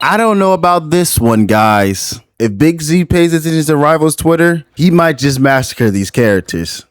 I don't know about this one, guys. If Big Z pays attention to Rivals Twitter, he might just massacre these characters.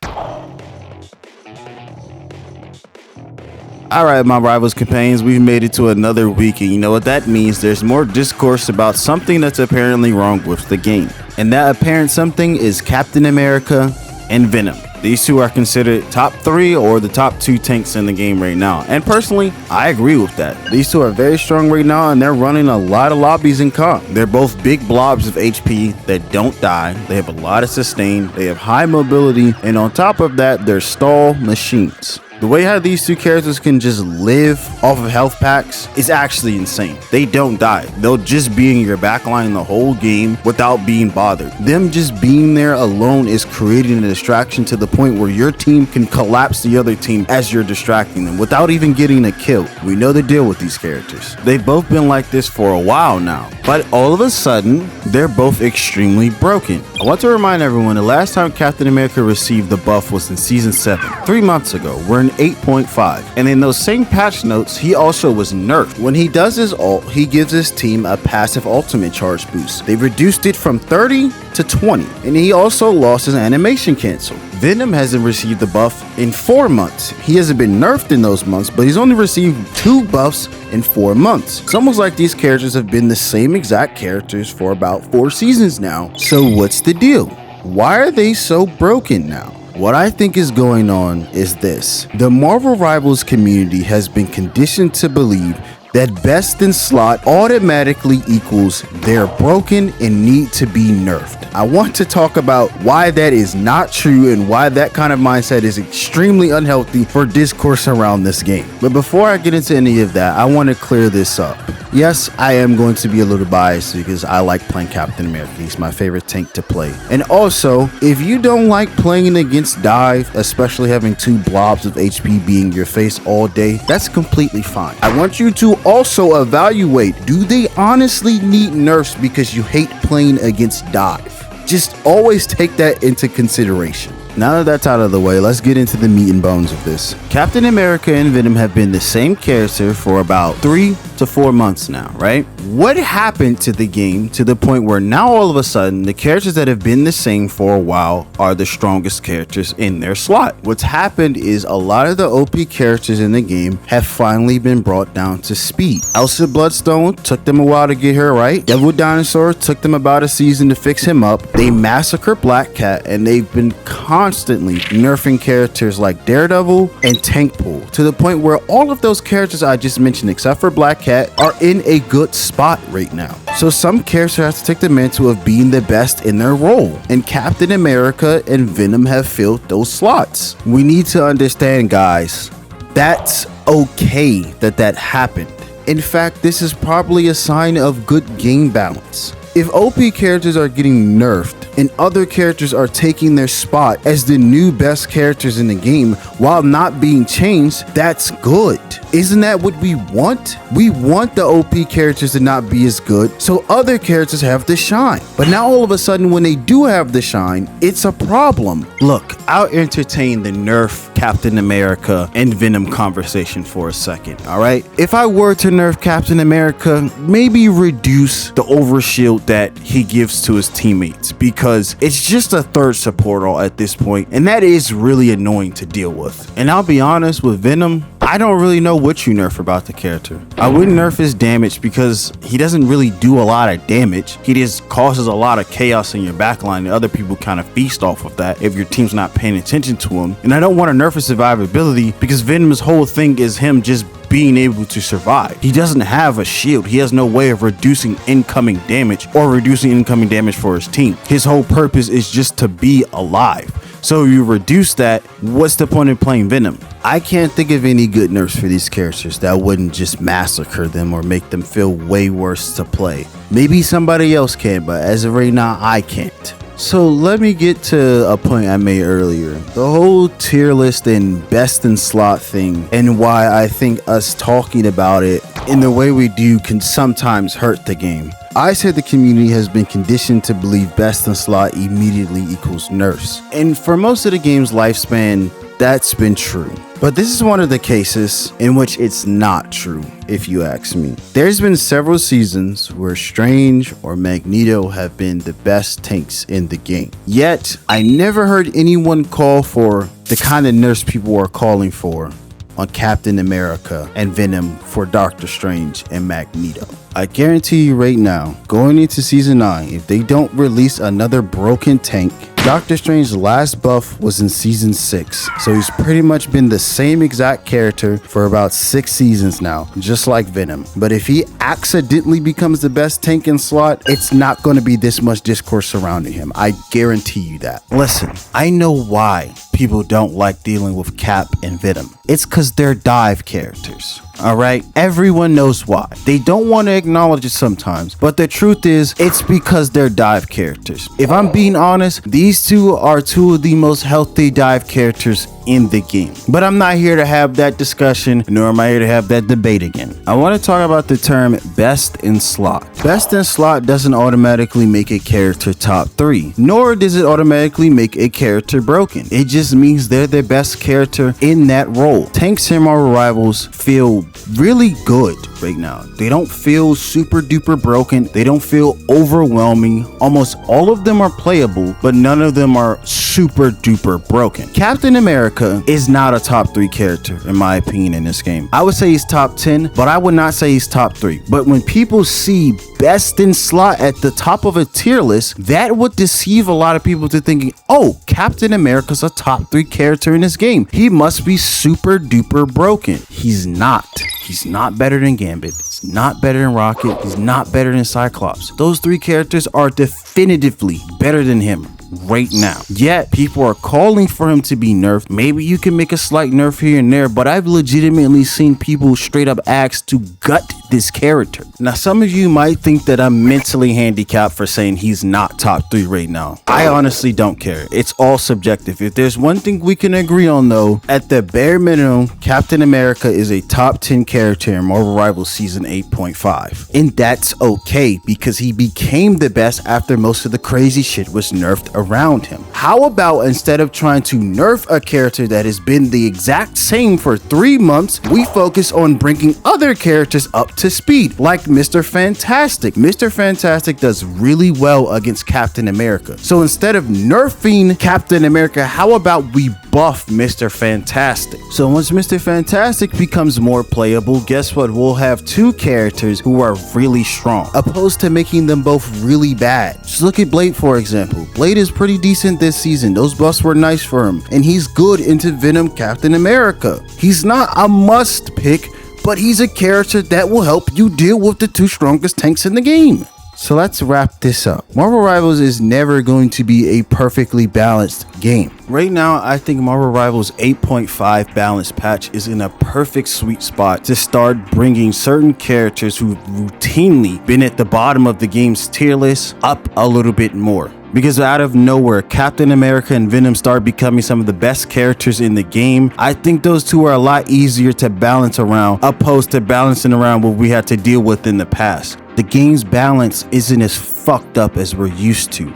Alright, my Rivals companions, we've made it to another week, and you know what that means? There's more discourse about something that's apparently wrong with the game. And that apparent something is Captain America and Venom. These two are considered top 3 or the top 2 tanks in the game right now. And personally, I agree with that. These two are very strong right now and they're running a lot of lobbies in comp. They're both big blobs of HP that don't die. They have a lot of sustain. They have high mobility. And on top of that, they're stall machines. The way how these two characters can just live off of health packs is actually insane. They don't die. They'll just be in your backline the whole game without being bothered. Them just being there alone is creating a distraction to the point where your team can collapse the other team as you're distracting them without even getting a kill. We know the deal with these characters. They've both been like this for a while now, but all of a sudden, they're both extremely broken. I want to remind everyone the last time Captain America received the buff was in Season 7, 3 months ago. We're in 8.5, and in those same patch notes he also was nerfed. When he does his ult, he gives his team a passive ultimate charge boost. They reduced it from 30 to 20, and he also lost his animation cancel. Venom hasn't received the buff in 4 months. He hasn't been nerfed in those months, but he's only received 2 buffs in 4 months. It's almost like these characters have been the same exact characters for about 4 seasons now. So what's the deal? Why are they so broken now? What I think is going on is this. The Marvel Rivals community has been conditioned to believe that best in slot automatically equals they're broken and need to be nerfed. I want to talk about why that is not true and why that kind of mindset is extremely unhealthy for discourse around this game. But before I get into any of that, I want to clear this up. Yes, I am going to be a little biased because I like playing Captain America. He's my favorite tank to play. And also, if you don't like playing against Dive, especially having 2 blobs of HP being your face all day, that's completely fine. I want you to also evaluate, do they honestly need nerfs because you hate playing against Dive? Just always take that into consideration. Now that that's out of the way, let's get into the meat and bones of this. Captain America and Venom have been the same character for about 3 to 4 months now, right? What happened to the game to the point where now all of a sudden the characters that have been the same for a while are the strongest characters in their slot? What's happened is a lot of the OP characters in the game have finally been brought down to speed. Elsa Bloodstone took them a while to get her right. Devil Dinosaur took them about a season to fix him up. They massacre Black Cat and they've been constantly nerfing characters like Daredevil and Tankpool to the point where all of those characters I just mentioned except for Black Cat are in a good spot right now. So some characters have to take the mantle of being the best in their role, and Captain America and Venom have filled those slots. We need to understand, guys, that's okay that happened. In fact, this is probably a sign of good game balance. If OP characters are getting nerfed and other characters are taking their spot as the new best characters in the game while not being changed, that's good. Isn't that what we want? We want the OP characters to not be as good so other characters have to shine. But now all of a sudden when they do have the shine, it's a problem. Look, I'll entertain the nerf Captain America and Venom conversation for a second, alright? If I were to nerf Captain America, maybe reduce the overshield that he gives to his teammates because it's just a third support all at this point, and that is really annoying to deal with. And I'll be honest with Venom, I don't really know what you nerf about the character. I wouldn't nerf his damage because he doesn't really do a lot of damage. He just causes a lot of chaos in your backline and other people kind of feast off of that if your team's not paying attention to him. And I don't want to nerf his survivability because Venom's whole thing is him just being able to survive. He doesn't have a shield. He has no way of reducing incoming damage or reducing incoming damage for his team. His whole purpose is just to be alive. So you reduce that, what's the point in playing Venom? I can't think of any good nerfs for these characters that wouldn't just massacre them or make them feel way worse to play. Maybe somebody else can, but as of right now, I can't. So let me get to a point I made earlier. The whole tier list and best in slot thing and why I think us talking about it in the way we do can sometimes hurt the game. I said the community has been conditioned to believe best in slot immediately equals nerfs. And for most of the game's lifespan, that's been true. But this is one of the cases in which it's not true, if you ask me. There's been several seasons where Strange or Magneto have been the best tanks in the game. Yet, I never heard anyone call for the kind of nerfs people are calling for on Captain America and Venom for Doctor Strange and Magneto. I guarantee you right now, going into season 9, if they don't release another broken tank, Doctor Strange's last buff was in season 6, so he's pretty much been the same exact character for about 6 seasons now, just like Venom. But if he accidentally becomes the best tank in slot, it's not going to be this much discourse surrounding him. I guarantee you that. Listen, I know why people don't like dealing with Cap and Venom. It's because they're dive characters. Alright, everyone knows why. They don't want to acknowledge it sometimes, but the truth is, it's because they're dive characters. If I'm being honest, these two are two of the most healthy dive characters in the game. But I'm not here to have that discussion, nor am I here to have that debate again. I want to talk about the term best in slot. Best in slot doesn't automatically make a character top 3, nor does it automatically make a character broken. It just means they're the best character in that role. Tanks and Marvel Rivals feel really good right now. They don't feel super duper broken. They don't feel overwhelming. Almost all of them are playable, but none of them are super duper broken. Captain America is not a top 3 character in my opinion in this game. I would say he's top 10, but I would not say he's top 3. But when people see best in slot at the top of a tier list, that would deceive a lot of people to thinking, oh, Captain America's a top 3 character in this game. He must be super duper broken. He's not. He's not better than Gambit. He's not better than Rocket. He's not better than Cyclops. Those 3 characters are definitively better than him right now. Yet people are calling for him to be nerfed. Maybe you can make a slight nerf here and there, but I've legitimately seen people straight up ask to gut this character. Now some of you might think that I'm mentally handicapped for saying he's not top 3 right now. I honestly don't care. It's all subjective. If there's one thing we can agree on though, at the bare minimum, Captain America is a top 10 character in Marvel Rivals season 8.5. And that's okay because he became the best after most of the crazy shit was nerfed around him. How about instead of trying to nerf a character that has been the exact same for 3 months, we focus on bringing other characters up to speed, like Mr. Fantastic. Mr. Fantastic does really well against Captain America. So instead of nerfing Captain America, how about we buff Mr. Fantastic? So once Mr. Fantastic becomes more playable, guess what? We'll have 2 characters who are really strong, opposed to making them both really bad. Just look at Blade, for example. Blade is pretty decent this season. Those buffs were nice for him, and he's good into Venom Captain America. He's not a must pick, but he's a character that will help you deal with the 2 strongest tanks in the game. So let's wrap this up. Marvel Rivals is never going to be a perfectly balanced game. Right now, I think Marvel Rivals 8.5 balance patch is in a perfect sweet spot to start bringing certain characters who've routinely been at the bottom of the game's tier list up a little bit more. Because out of nowhere, Captain America and Venom start becoming some of the best characters in the game. I think those 2 are a lot easier to balance around, opposed to balancing around what we had to deal with in the past. The game's balance isn't as fucked up as we're used to.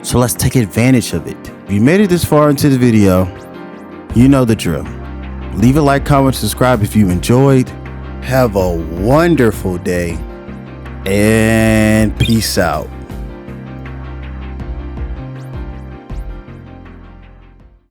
So let's take advantage of it. If you made it this far into the video, you know the drill. Leave a like, comment, subscribe if you enjoyed. Have a wonderful day, and peace out.